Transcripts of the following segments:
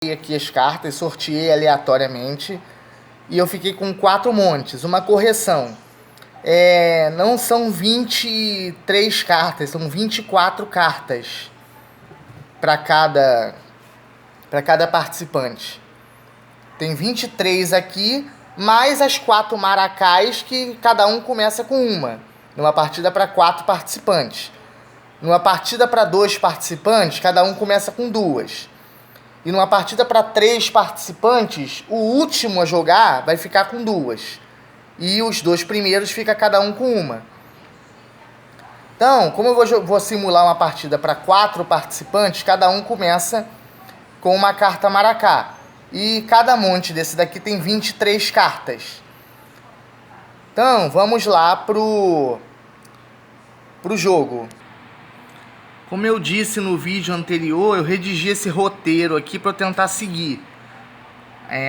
aqui as cartas, sorteei aleatoriamente e eu fiquei com 4 montes. Uma correção, não são 23 cartas, são 24 cartas para cada participante. Tem 23 aqui, mais as 4 maracás, que cada um começa com uma, numa partida para 4 participantes. Numa partida para 2 participantes, cada um começa com 2. E numa partida para 3 participantes, o último a jogar vai ficar com 2. E os 2 primeiros fica cada um com uma. Então, como eu vou simular uma partida para 4 participantes, cada um começa com uma carta maracá. E cada monte desse daqui tem 23 cartas. Então, vamos lá pro jogo. Como eu disse no vídeo anterior, eu redigi esse roteiro aqui para eu tentar seguir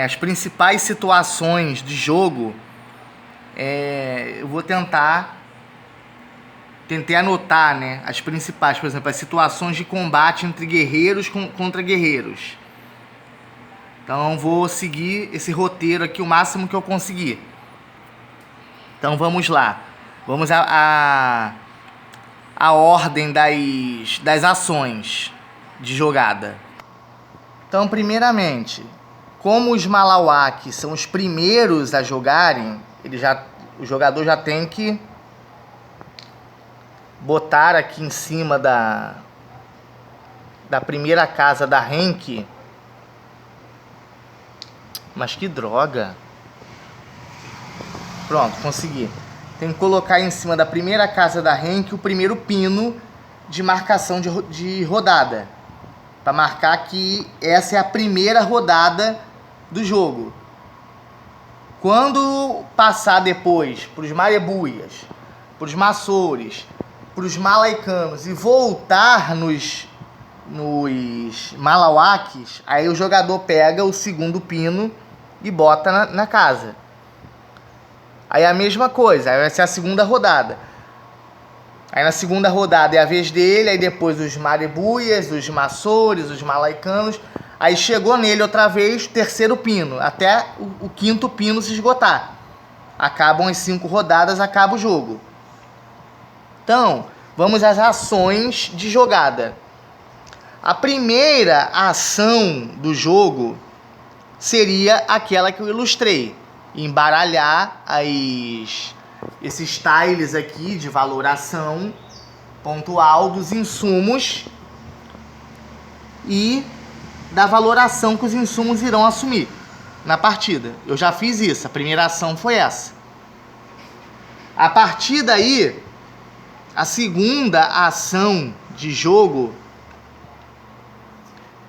as principais situações de jogo. Eu vou tentei anotar, né, as principais, por exemplo, as situações de combate entre guerreiros contra guerreiros. Então vou seguir esse roteiro aqui o máximo que eu conseguir. Então vamos lá. Vamos a ordem das ações de jogada. Então, primeiramente, como os Malawak são os primeiros a jogarem, o jogador já tem que botar aqui em cima da primeira casa da Henk. Mas que droga! Pronto, consegui. Tem que colocar em cima da primeira casa da Henk o primeiro pino de marcação de rodada. Para marcar que essa é a primeira rodada do jogo. Quando passar depois para os Marebuias, para os Maçores, para os Malaicanos e voltar nos Malawakes, aí o jogador pega o segundo pino e bota na casa. Aí a mesma coisa, aí vai ser a segunda rodada. Aí na segunda rodada é a vez dele, aí depois os Marebuias, os Maçores, os Malaicanos. Aí chegou nele outra vez, terceiro pino, até o quinto pino se esgotar. Acabam as 5 rodadas, acaba o jogo. Então, vamos às ações de jogada. A primeira ação do jogo seria aquela que eu ilustrei. Embaralhar esses tiles aqui de valoração pontual dos insumos e da valoração que os insumos irão assumir na partida. Eu já fiz isso, a primeira ação foi essa. A partir daí, a segunda ação de jogo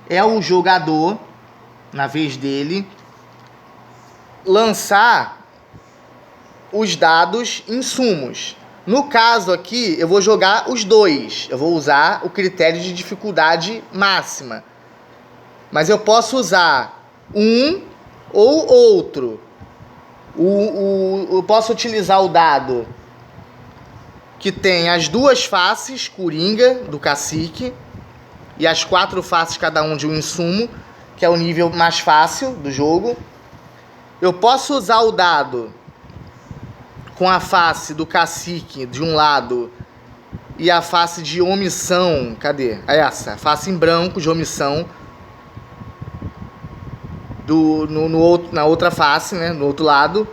é o jogador, na vez dele, lançar os dados insumos. No caso aqui, eu vou jogar os 2. Eu vou usar o critério de dificuldade máxima. Mas eu posso usar um ou outro. Eu posso utilizar o dado que tem as 2 faces, coringa, do cacique, e as 4 faces, cada um de um insumo, que é o nível mais fácil do jogo. Eu posso usar o dado com a face do cacique de um lado e a face de omissão, cadê? Essa, a face em branco de omissão na outra face, né? No outro lado,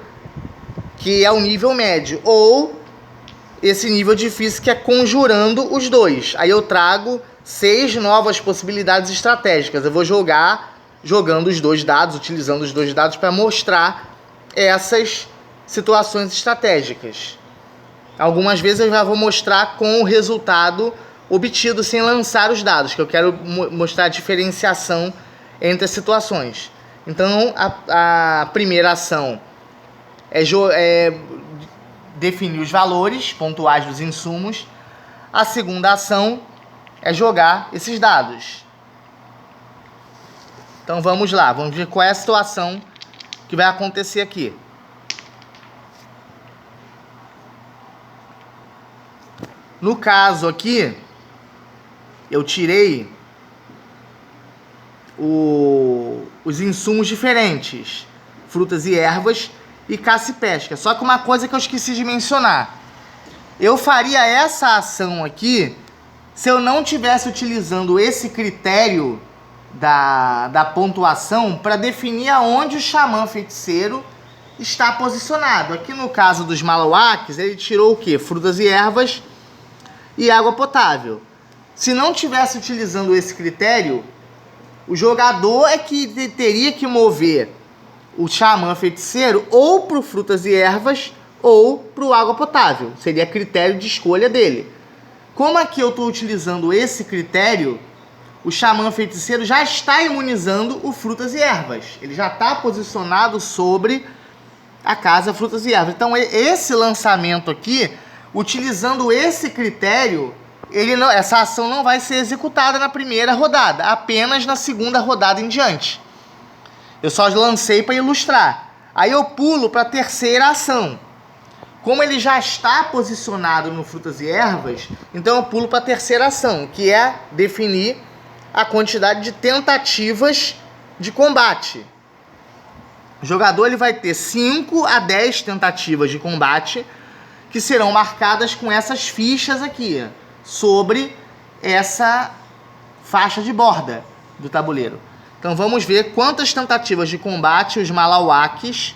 que é o nível médio. Ou esse nível difícil que é conjurando os 2. Aí eu trago 6 novas possibilidades estratégicas. Eu vou jogando os 2 dados, utilizando os 2 dados para mostrar essas situações estratégicas. Algumas vezes eu já vou mostrar com o resultado obtido sem lançar os dados, que eu quero mostrar a diferenciação entre as situações. Então, a primeira ação é definir os valores pontuais dos insumos. A segunda ação é jogar esses dados. Então vamos lá, vamos ver qual é a situação que vai acontecer aqui. No caso aqui, eu tirei o os insumos diferentes, frutas e ervas e caça e pesca. Só que uma coisa que eu esqueci de mencionar, eu faria essa ação aqui se eu não estivesse utilizando esse critério da pontuação para definir aonde o xamã feiticeiro está posicionado. Aqui no caso dos Malawakes, ele tirou o quê? Frutas e ervas e água potável. Se não estivesse utilizando esse critério, o jogador é que teria que mover o xamã feiticeiro ou para frutas e ervas ou para água potável. Seria critério de escolha dele. Como aqui eu estou utilizando esse critério, o xamã feiticeiro já está imunizando o frutas e ervas. Ele já está posicionado sobre a casa frutas e ervas. Então esse lançamento aqui, utilizando esse critério, essa ação não vai ser executada na primeira rodada, apenas na segunda rodada em diante. Eu só lancei para ilustrar. Aí eu pulo para a terceira ação. Como ele já está posicionado no frutas e ervas, então eu pulo para a terceira ação, que é definir a quantidade de tentativas de combate. O jogador ele vai ter 5 a 10 tentativas de combate que serão marcadas com essas fichas aqui, sobre essa faixa de borda do tabuleiro. Então vamos ver quantas tentativas de combate os Malawakes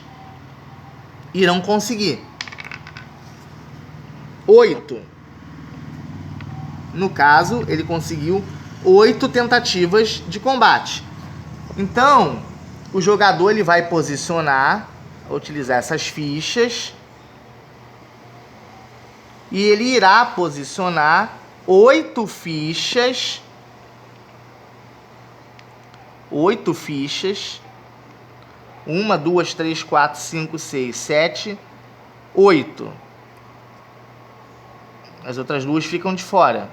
irão conseguir. 8. No caso, ele conseguiu 8 tentativas de combate. Então, o jogador ele vai posicionar, utilizar essas fichas, e ele irá posicionar 8 fichas. 8 fichas. 1, 2, 3, 4, 5, 6, 7, 8. As outras duas ficam de fora.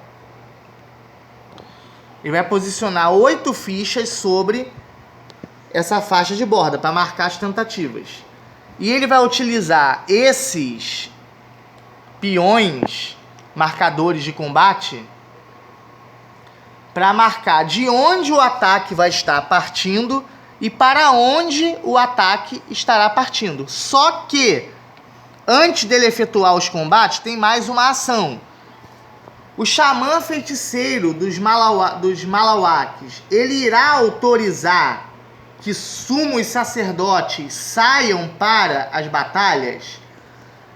Ele vai posicionar 8 fichas sobre essa faixa de borda para marcar as tentativas. E ele vai utilizar esses peões, marcadores de combate, para marcar de onde o ataque vai estar partindo e para onde o ataque estará partindo. Só que, antes dele efetuar os combates, tem mais uma ação. O xamã feiticeiro dos Malawakes, ele irá autorizar que sumos sacerdotes saiam para as batalhas?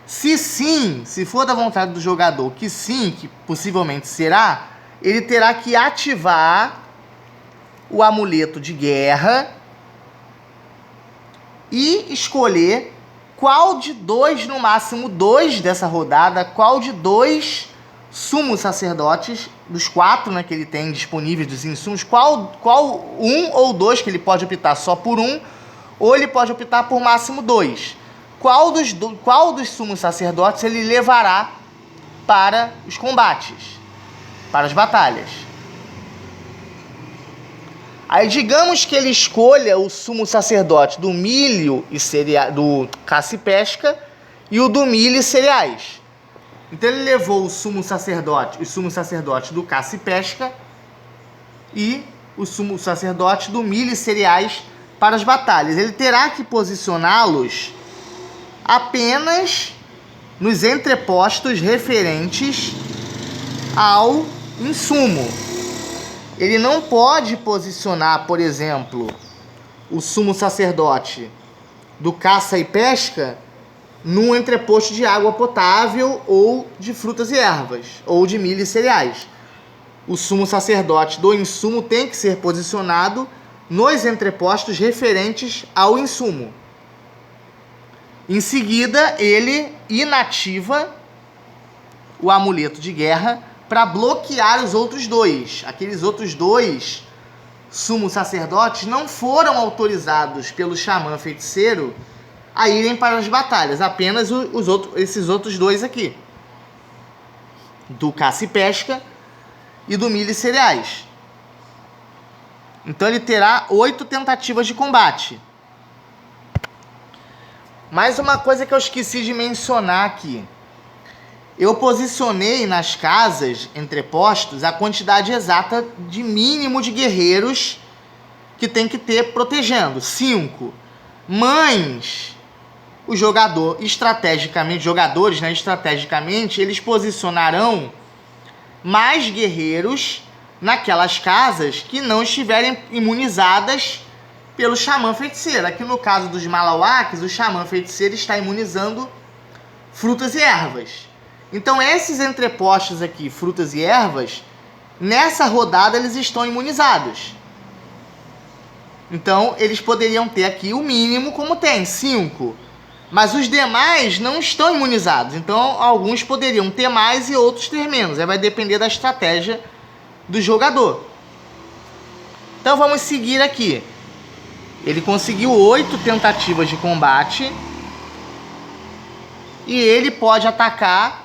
Se sim, se for da vontade do jogador, que sim, que possivelmente será, ele terá que ativar o amuleto de guerra e escolher qual de 2, no máximo 2 dessa rodada, qual de 2 sumos sacerdotes, dos 4, né, que ele tem disponíveis dos insumos, qual 1 ou 2, que ele pode optar só por 1, ou ele pode optar por máximo 2. Qual dos sumos sacerdotes ele levará para os combates, para as batalhas. Aí digamos que ele escolha o sumo sacerdote do milho e cereais, do caça e pesca, e o do milho e cereais. Então ele levou os sumos sacerdotes do caça e pesca e o sumo sacerdote do milho e cereais para as batalhas. Ele terá que posicioná-los apenas nos entrepostos referentes ao insumo. Ele não pode posicionar, por exemplo, o sumo sacerdote do caça e pesca num entreposto de água potável ou de frutas e ervas, ou de milho e cereais. O sumo sacerdote do insumo tem que ser posicionado nos entrepostos referentes ao insumo. Em seguida, ele inativa o amuleto de guerra para bloquear os outros 2. Aqueles outros 2 sumos sacerdotes não foram autorizados pelo xamã feiticeiro a irem para as batalhas, apenas esses outros 2 aqui, do caça e pesca e do milho e cereais. Então ele terá 8 tentativas de combate. Mais uma coisa que eu esqueci de mencionar aqui. Eu posicionei nas casas entrepostos a quantidade exata de mínimo de guerreiros que tem que ter protegendo. 5. Mães. O jogador, jogadores, né, estrategicamente, eles posicionarão mais guerreiros naquelas casas que não estiverem imunizadas pelo xamã feiticeiro. Aqui no caso dos Malawaks, o xamã feiticeiro está imunizando frutas e ervas. Então esses entrepostos aqui, frutas e ervas, nessa rodada eles estão imunizados. Então eles poderiam ter aqui o mínimo como tem, 5. Mas os demais não estão imunizados. Então alguns poderiam ter mais e outros ter menos. Aí vai depender da estratégia do jogador. Então vamos seguir aqui. Ele conseguiu 8 tentativas de combate. E ele pode atacar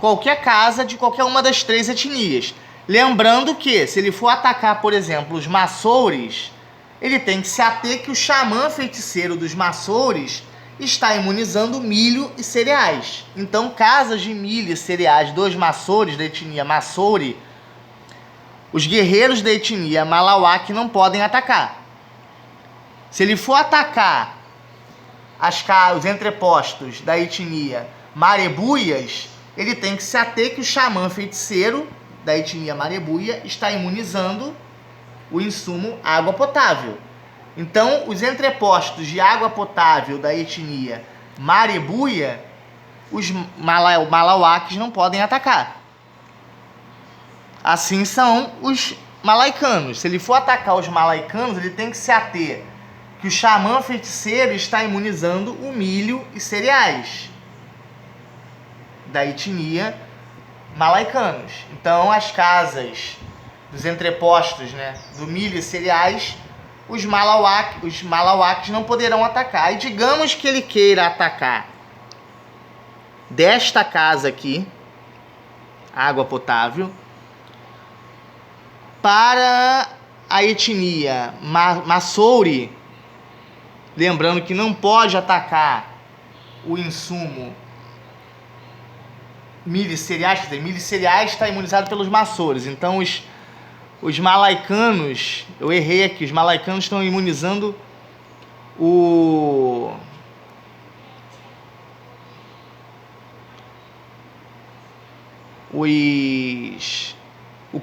qualquer casa de qualquer uma das 3 etnias. Lembrando que, se ele for atacar, por exemplo, os Maçores, ele tem que se ater que o xamã feiticeiro dos Maçores está imunizando milho e cereais. Então, casas de milho e cereais dos Maçores, da etnia Maçore, os guerreiros da etnia Malawak não podem atacar. Se ele for atacar os entrepostos da etnia Marebuias, ele tem que se ater que o xamã feiticeiro da etnia Marebuia está imunizando o insumo água potável. Então, os entrepostos de água potável da etnia Marebuia, os Malawaks não podem atacar. Assim são os malaicanos. Se ele for atacar os malaicanos, ele tem que se ater que o xamã feiticeiro está imunizando o milho e cereais da etnia malaicanos. Então, as casas dos entrepostos, né, do milho e cereais, os Malawaks não poderão atacar. E digamos que ele queira atacar desta casa aqui, água potável, para a etnia Maçore, lembrando que não pode atacar o insumo milho e cereais, quer dizer, milho e cereais está imunizado pelos Maçores. Então os malaicanos, eu errei aqui, os malaicanos estão imunizando o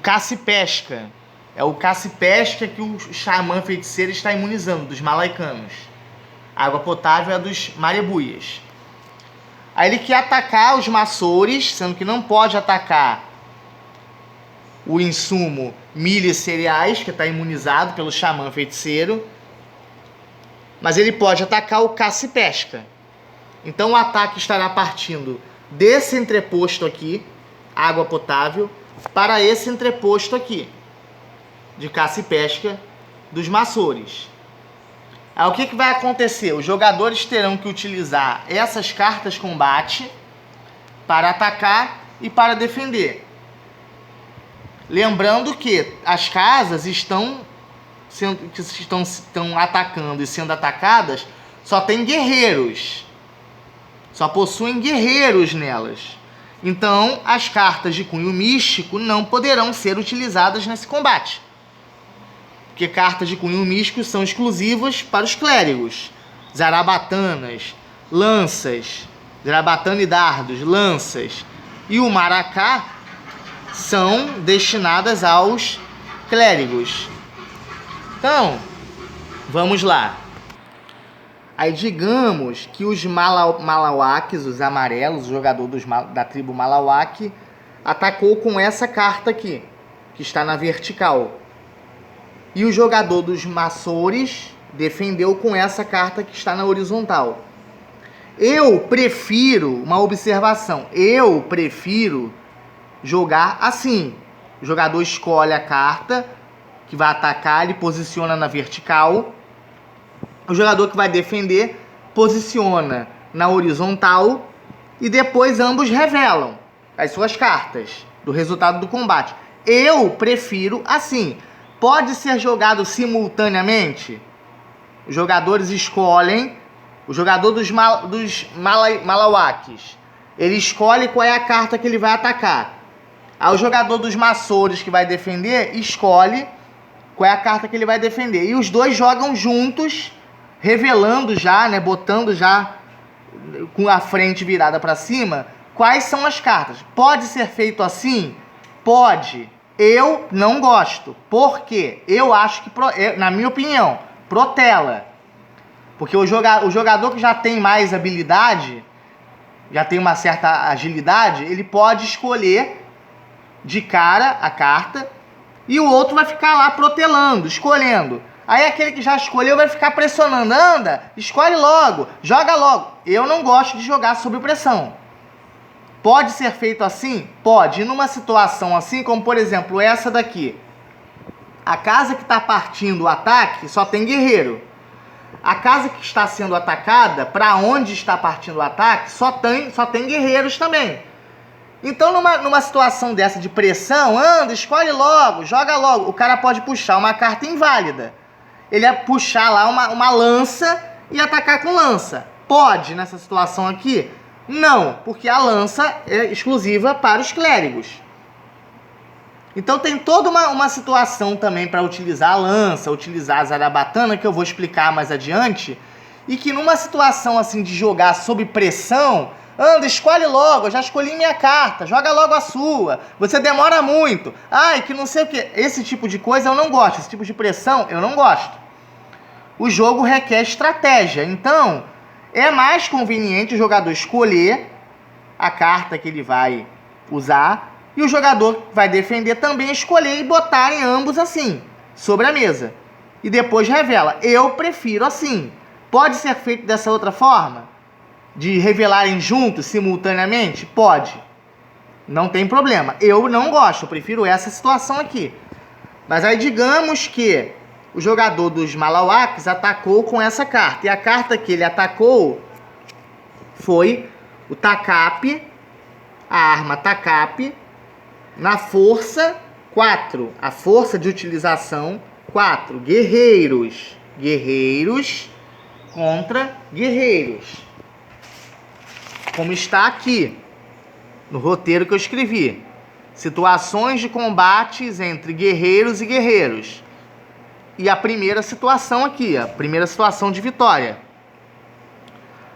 caça-pesca. É o caça-pesca que o xamã feiticeiro está imunizando, dos malaicanos. A água potável é dos Marebuias. Aí ele quer atacar os Maçores, sendo que não pode atacar o insumo milho e cereais, que está imunizado pelo xamã feiticeiro. Mas ele pode atacar o caça-pesca. Então o ataque estará partindo desse entreposto aqui, água potável, para esse entreposto aqui, de caça e pesca dos Maçores. Aí o que vai acontecer? Os jogadores terão que utilizar essas cartas combate para atacar e para defender. Lembrando que as casas estão atacando e sendo atacadas, só tem guerreiros. Só possuem guerreiros nelas. Então, as cartas de cunho místico não poderão ser utilizadas nesse combate. Porque cartas de cunho místico são exclusivas para os clérigos. Zarabatanas, lanças, zarabatana e dardos, lanças e o maracá são destinadas aos clérigos. Então, vamos lá. Aí digamos que os Malawaks, os amarelos, o jogador da tribo Malawak, atacou com essa carta aqui, que está na vertical. E o jogador dos Maçores defendeu com essa carta que está na horizontal. Eu prefiro, uma observação, eu prefiro jogar assim. O jogador escolhe a carta que vai atacar, ele posiciona na vertical. O jogador que vai defender posiciona na horizontal e depois ambos revelam as suas cartas do resultado do combate. Eu prefiro assim. Pode ser jogado simultaneamente? Os jogadores escolhem, o jogador dos Malawaks, ele escolhe qual é a carta que ele vai atacar. Aí o jogador dos Maçores que vai defender escolhe qual é a carta que ele vai defender. E os dois jogam juntos, revelando já, né, botando já com a frente virada para cima, quais são as cartas. Pode ser feito assim? Pode. Eu não gosto. Por quê? Eu acho que, na minha opinião, protela. Porque o jogador que já tem mais habilidade, já tem uma certa agilidade, ele pode escolher de cara a carta e o outro vai ficar lá protelando, escolhendo. Aí aquele que já escolheu vai ficar pressionando. Anda, escolhe logo, joga logo. Eu não gosto de jogar sob pressão. Pode ser feito assim? Pode. E numa situação assim, como por exemplo essa daqui. A casa que está partindo o ataque só tem guerreiro. A casa que está sendo atacada, para onde está partindo o ataque, só tem guerreiros também. Então, numa situação dessa de pressão, anda, escolhe logo, joga logo. O cara pode puxar uma carta inválida. Ele ia puxar lá uma lança e atacar com lança. Pode nessa situação aqui? Não, porque a lança é exclusiva para os clérigos. Então tem toda uma situação também para utilizar a lança, utilizar a zarabatana, que eu vou explicar mais adiante. E que numa situação assim de jogar sob pressão, anda, escolhe logo, eu já escolhi minha carta, joga logo a sua, você demora muito, ai, que não sei o que. Esse tipo de coisa eu não gosto, esse tipo de pressão eu não gosto. O jogo requer estratégia, então é mais conveniente o jogador escolher a carta que ele vai usar e o jogador que vai defender também escolher e botarem ambos assim, sobre a mesa. E depois revela. Eu prefiro assim. Pode ser feito dessa outra forma? De revelarem juntos, simultaneamente? Pode. Não tem problema. Eu não gosto, eu prefiro essa situação aqui. Mas aí digamos que o jogador dos Malawaks atacou com essa carta. E a carta que ele atacou foi o Tacape, a arma Tacape, na força 4. A força de utilização 4. Guerreiros. Guerreiros contra guerreiros. Como está aqui no roteiro que eu escrevi. Situações de combates entre guerreiros e guerreiros. E a primeira situação aqui, a primeira situação de vitória.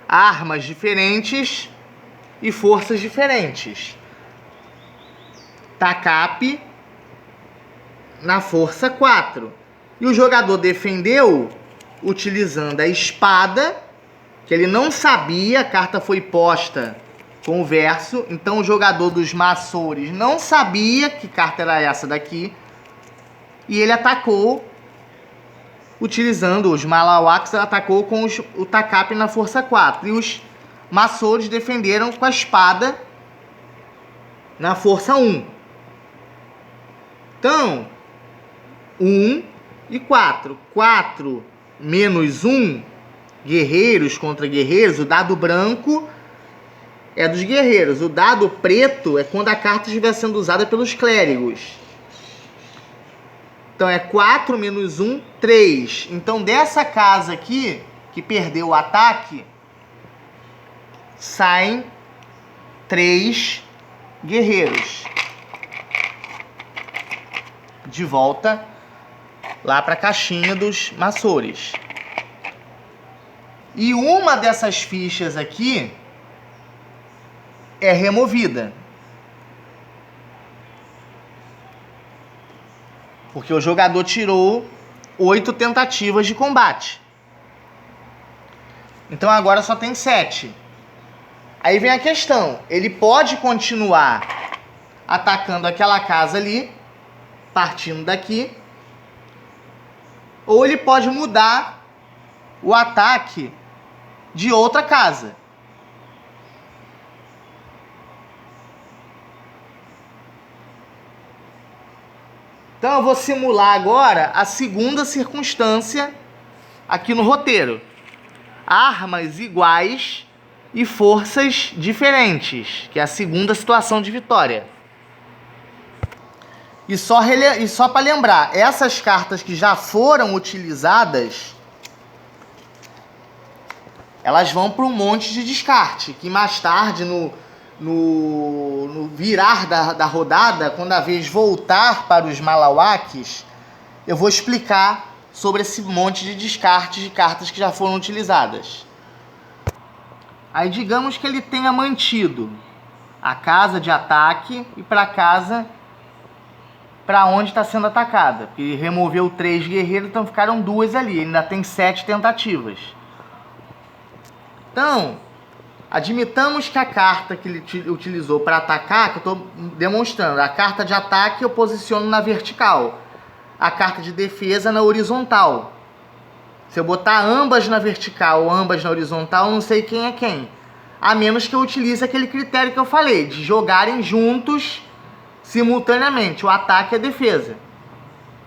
Armas diferentes e forças diferentes. Tacape na força 4. E o jogador defendeu utilizando a espada, que ele não sabia, a carta foi posta com o verso, então o jogador dos Maçores não sabia que carta era essa daqui, e ele atacou utilizando os Malawaks, atacou com o Tacape na força 4, e os Maçores defenderam com a espada na força 1. Então, 1 e 4. 4 menos 1, guerreiros contra guerreiros. O dado branco é dos guerreiros. O dado preto é quando a carta estiver sendo usada pelos clérigos. Então, é 4 menos 1, 3. Então, dessa casa aqui, que perdeu o ataque, saem 3 guerreiros. De volta lá para a caixinha dos Maçores. E uma dessas fichas aqui é removida. Porque o jogador tirou 8 tentativas de combate. Então agora só tem 7. Aí vem a questão. Ele pode continuar atacando aquela casa ali, partindo daqui, ou ele pode mudar o ataque de outra casa. Então eu vou simular agora a segunda circunstância aqui no roteiro. Armas iguais e forças diferentes, que é a segunda situação de vitória. E só para lembrar, essas cartas que já foram utilizadas, elas vão para um monte de descarte, que mais tarde, no virar da rodada, quando a vez voltar para os Malawaks, eu vou explicar sobre esse monte de descartes de cartas que já foram utilizadas. Aí digamos que ele tenha mantido a casa de ataque e para a casa para onde está sendo atacada. Porque ele removeu 3 guerreiros, então ficaram 2 ali. Ele ainda tem 7 tentativas. Então, admitamos que a carta que ele utilizou para atacar, que eu estou demonstrando, a carta de ataque eu posiciono na vertical, a carta de defesa na horizontal. Se eu botar ambas na vertical ou ambas na horizontal, eu não sei quem é quem. A menos que eu utilize aquele critério que eu falei, de jogarem juntos simultaneamente, o ataque e a defesa.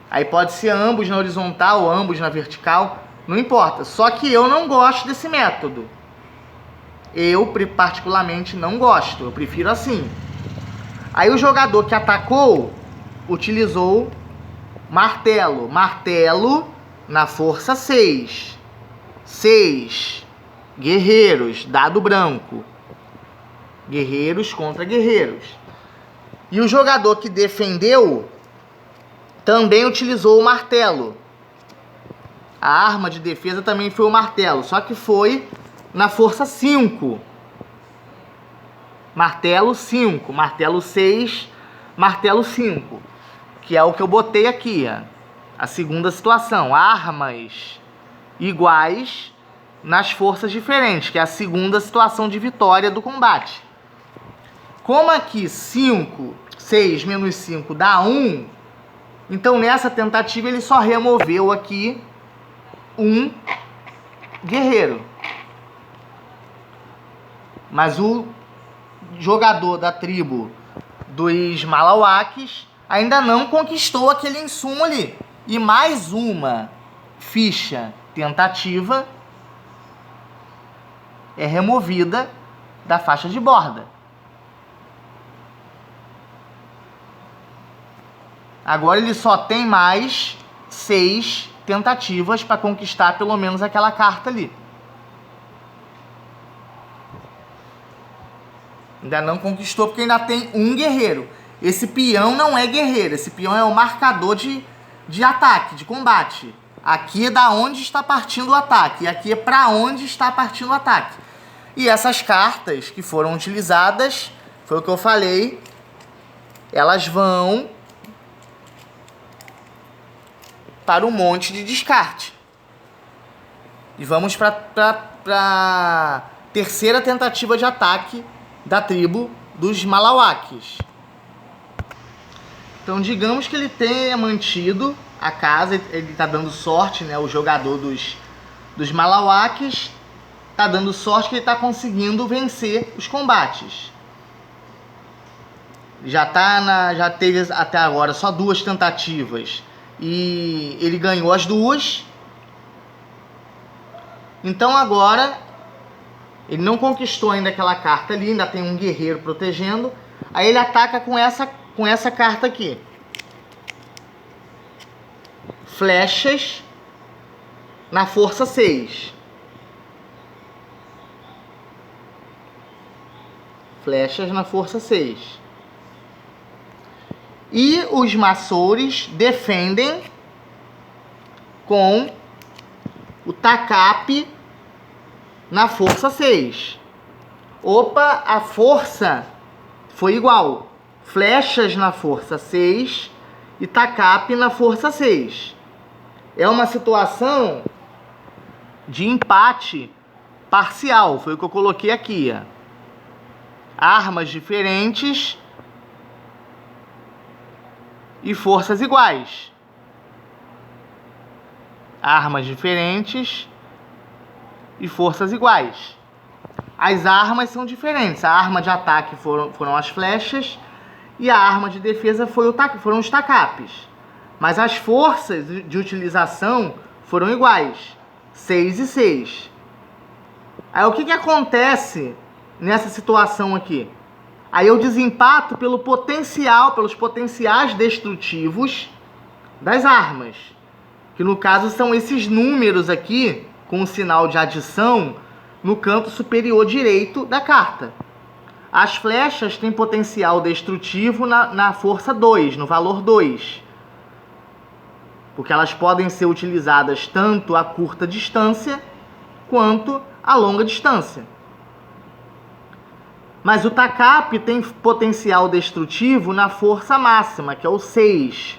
Aí pode ser ambos na horizontal ou ambos na vertical, não importa. Só que eu não gosto desse método. Eu, particularmente, não gosto. Eu prefiro assim. Aí o jogador que atacou utilizou martelo. Martelo na força 6. 6. Guerreiros, dado branco. Guerreiros contra guerreiros. E o jogador que defendeu também utilizou o martelo. A arma de defesa também foi o martelo, só que foi na força 5. Martelo 5, martelo 6, martelo 5. Que é o que eu botei aqui, ó. A segunda situação. Armas iguais nas forças diferentes, que é a segunda situação de vitória do combate. Como aqui 5, 6 menos 5 dá 1, então nessa tentativa ele só removeu aqui um guerreiro. Mas o jogador da tribo dos Malawakes ainda não conquistou aquele insumo ali. E mais uma ficha tentativa é removida da faixa de borda. Agora ele só tem mais 6 tentativas para conquistar pelo menos aquela carta ali. Ainda não conquistou porque ainda tem um guerreiro. Esse peão não é guerreiro, esse peão é o marcador de ataque, de combate. Aqui é da onde está partindo o ataque, e aqui é para onde está partindo o ataque. E essas cartas que foram utilizadas, foi o que eu falei, elas vão para um monte de descarte. E vamos para a terceira tentativa de ataque da tribo dos Malawakes. Então, digamos que ele tenha mantido a casa, ele está dando sorte, né? O jogador dos Malawakes está dando sorte que ele está conseguindo vencer os combates. Já teve até agora só 2 tentativas e ele ganhou as 2. Então agora ele não conquistou ainda aquela carta ali, ainda tem um guerreiro protegendo. Aí ele ataca com essa carta aqui. Flechas na força 6. Flechas na força 6. E os maçores defendem com o tacape na força 6. Opa, a força foi igual. Flechas na força 6 e tacape na força 6. É uma situação de empate parcial. Foi o que eu coloquei aqui. Ó. Armas diferentes e forças iguais. Armas diferentes e forças iguais. As armas são diferentes. A arma de ataque foram as flechas e a arma de defesa foram os tacapes. Mas as forças de utilização foram iguais. 6 e 6. Aí o que acontece nessa situação aqui? Aí eu desempato pelos potenciais destrutivos das armas. Que no caso são esses números aqui, com o sinal de adição, no canto superior direito da carta. As flechas têm potencial destrutivo na força 2, no valor 2. porque elas podem ser utilizadas tanto a curta distância quanto a longa distância. Mas o TACAP tem potencial destrutivo na força máxima, que é o 6.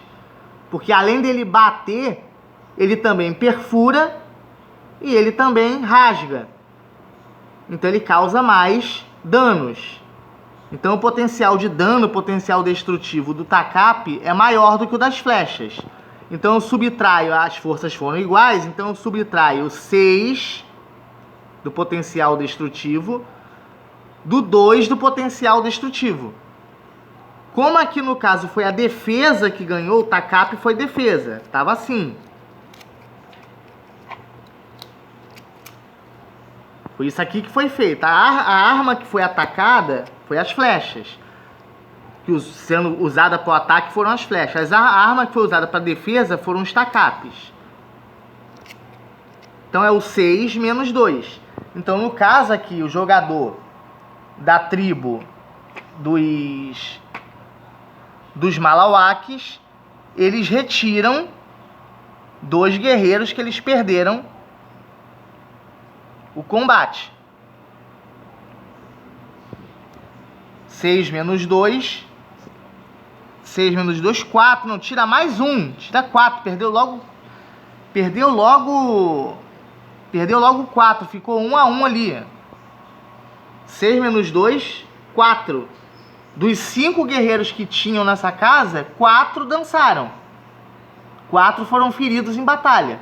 Porque além dele bater, ele também perfura e ele também rasga. Então ele causa mais danos. Então o potencial de dano, o potencial destrutivo do TACAP é maior do que o das flechas. Então eu subtraio, as forças foram iguais, então eu subtraio 6 do potencial destrutivo do 2 do potencial destrutivo. Como aqui no caso foi a defesa que ganhou, o TACAP foi defesa. Estava assim. Foi isso aqui que foi feito. A arma que foi atacada foi as flechas. Que sendo usada para o ataque foram as flechas. A arma que foi usada para defesa foram os TACAPs. Então é o 6 menos 2. Então no caso aqui, o jogador da tribo dos Malawakes, eles retiram 2 guerreiros que eles perderam o combate. 6 menos 2. 6 menos 2, 4. Não, tira mais 1. Tira 4. Perdeu logo 4. Ficou 1 a 1 ali. 6 menos 2, 4. Dos 5 guerreiros que tinham nessa casa, 4 dançaram. 4 foram feridos em batalha.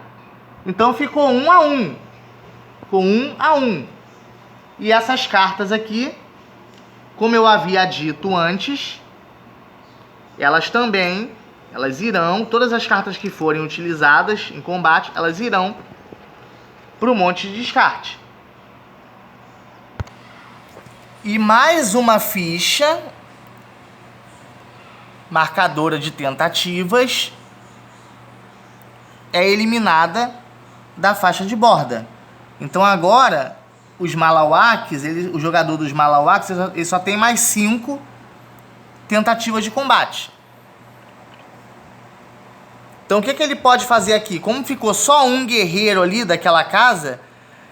Então ficou 1 a 1. Ficou 1 a 1. E essas cartas aqui, como eu havia dito antes, elas irão, todas as cartas que forem utilizadas em combate, elas irão para o monte de descarte. E mais uma ficha marcadora de tentativas é eliminada da faixa de borda. Então agora os Malawakes, o jogador dos Malawakes, ele só tem mais 5 tentativas de combate. Então o que ele pode fazer aqui? Como ficou só um guerreiro ali daquela casa,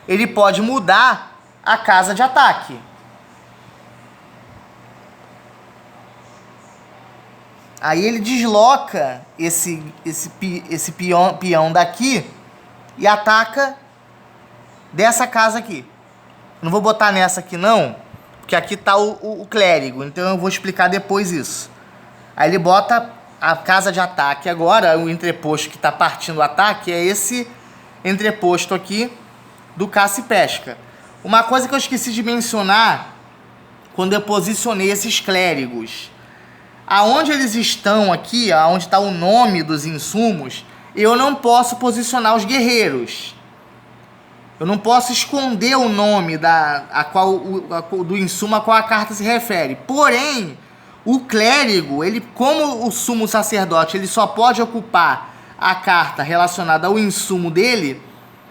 ele pode mudar a casa de ataque. Aí ele desloca esse peão daqui e ataca dessa casa aqui. Não vou botar nessa aqui não, porque aqui está o clérigo, então eu vou explicar depois isso. Aí ele bota a casa de ataque agora, o entreposto que está partindo o ataque é esse entreposto aqui do caça e pesca. Uma coisa que eu esqueci de mencionar quando eu posicionei esses clérigos. Aonde eles estão aqui, aonde está o nome dos insumos, eu não posso posicionar os guerreiros. Eu não posso esconder o nome do insumo a qual a carta se refere. Porém, o clérigo, ele, como o sumo sacerdote, ele só pode ocupar a carta relacionada ao insumo dele,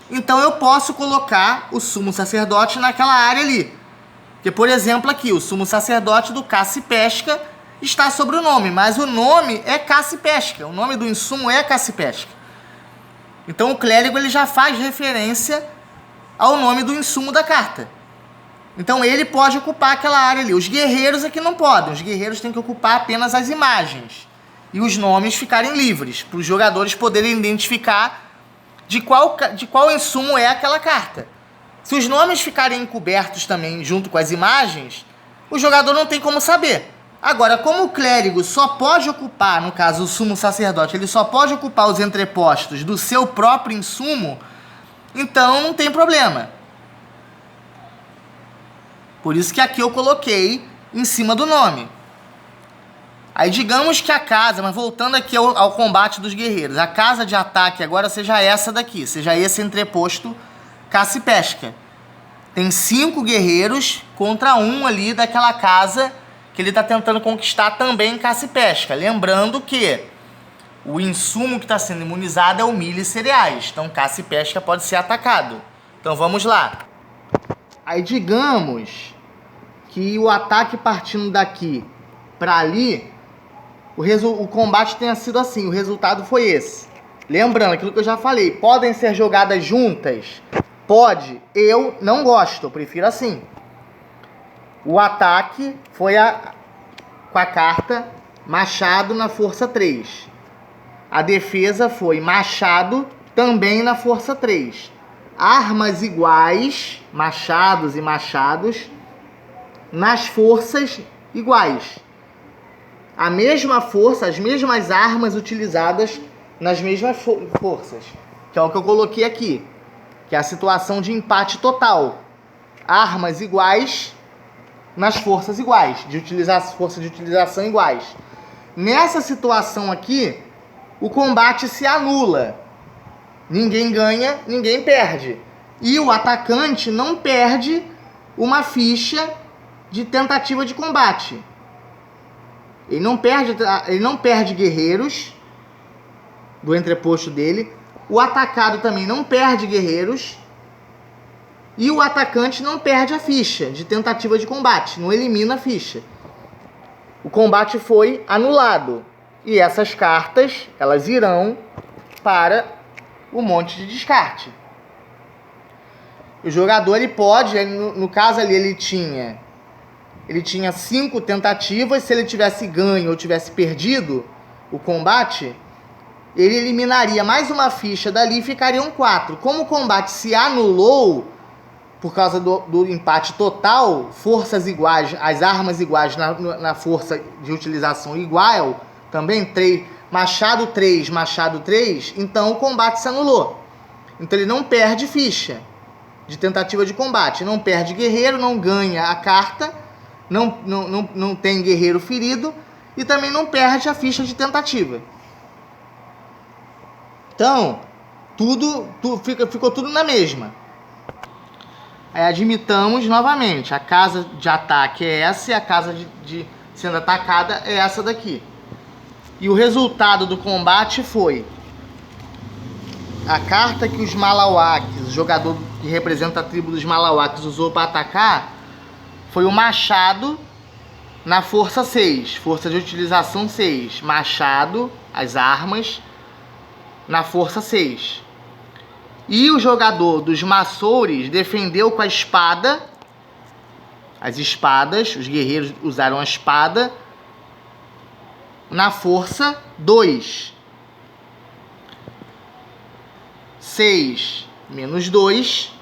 então eu posso colocar o sumo sacerdote naquela área ali. Porque, por exemplo, aqui, o sumo sacerdote do caça e pesca está sobre o nome, mas o nome é caça e pesca. O nome do insumo é caça e pesca. Então o clérigo ele já faz referência ao nome do insumo da carta. Então ele pode ocupar aquela área ali. Os guerreiros aqui não podem. Os guerreiros têm que ocupar apenas as imagens. E os nomes ficarem livres, para os jogadores poderem identificar de qual insumo é aquela carta. Se os nomes ficarem encobertos também junto com as imagens, o jogador não tem como saber. Agora, como o clérigo só pode ocupar, no caso o sumo sacerdote, ele só pode ocupar os entrepostos do seu próprio insumo, então não tem problema. Por isso que aqui eu coloquei em cima do nome. Aí digamos que a casa, mas voltando aqui ao combate dos guerreiros, a casa de ataque agora seja essa daqui, seja esse entreposto caça e pesca. Tem 5 guerreiros contra um ali daquela casa que ele está tentando conquistar também caça e pesca. Lembrando que o insumo que está sendo imunizado é o milho e cereais. Então caça e pesca pode ser atacado. Então vamos lá. Aí digamos que o ataque partindo daqui para ali, o combate tenha sido assim. O resultado foi esse. Lembrando aquilo que eu já falei, podem ser jogadas juntas? Pode. Eu não gosto, eu prefiro assim. O ataque foi com a carta machado na força 3. A defesa foi machado também na força 3. Armas iguais, machados e machados, nas forças iguais. A mesma força, as mesmas armas utilizadas nas mesmas forças. Que é o que eu coloquei aqui. Que é a situação de empate total. Armas iguais nas forças iguais. Força de utilização iguais. Nessa situação aqui, o combate se anula. Ninguém ganha, ninguém perde. E o atacante não perde uma ficha de tentativa de combate. Ele não perde guerreiros do entreposto dele. O atacado também não perde guerreiros. E o atacante não perde a ficha de tentativa de combate. Não elimina a ficha. O combate foi anulado. E essas cartas, elas irão para o monte de descarte. O jogador, ele pode, no caso ali, ele tinha 5 tentativas. Se ele tivesse ganho ou tivesse perdido o combate, ele eliminaria mais uma ficha dali e ficariam 4. Como o combate se anulou por causa do empate total, forças iguais, as armas iguais na força de utilização igual, também 3, machado 3, machado 3, então o combate se anulou. Então ele não perde ficha de tentativa de combate, não perde guerreiro, não ganha a carta, não tem guerreiro ferido e também não perde a ficha de tentativa. Então, ficou tudo na mesma. Aí admitamos novamente, a casa de ataque é essa e a casa de sendo atacada é essa daqui. E o resultado do combate foi a carta que os Malawakes, o jogador que representa a tribo dos Malawakes, usou para atacar, foi o machado na força 6, força de utilização 6, machado, as armas, na força 6. E o jogador dos Maçores defendeu com a espada, as espadas, os guerreiros usaram a espada, na força 2. 6 menos 2,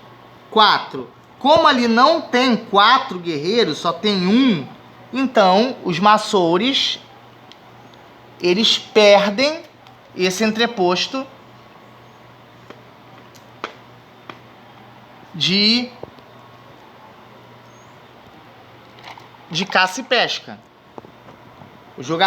4. Como ali não tem 4 guerreiros, só tem 1, então os Maçores, eles perdem esse entreposto de caça e pesca. O jogador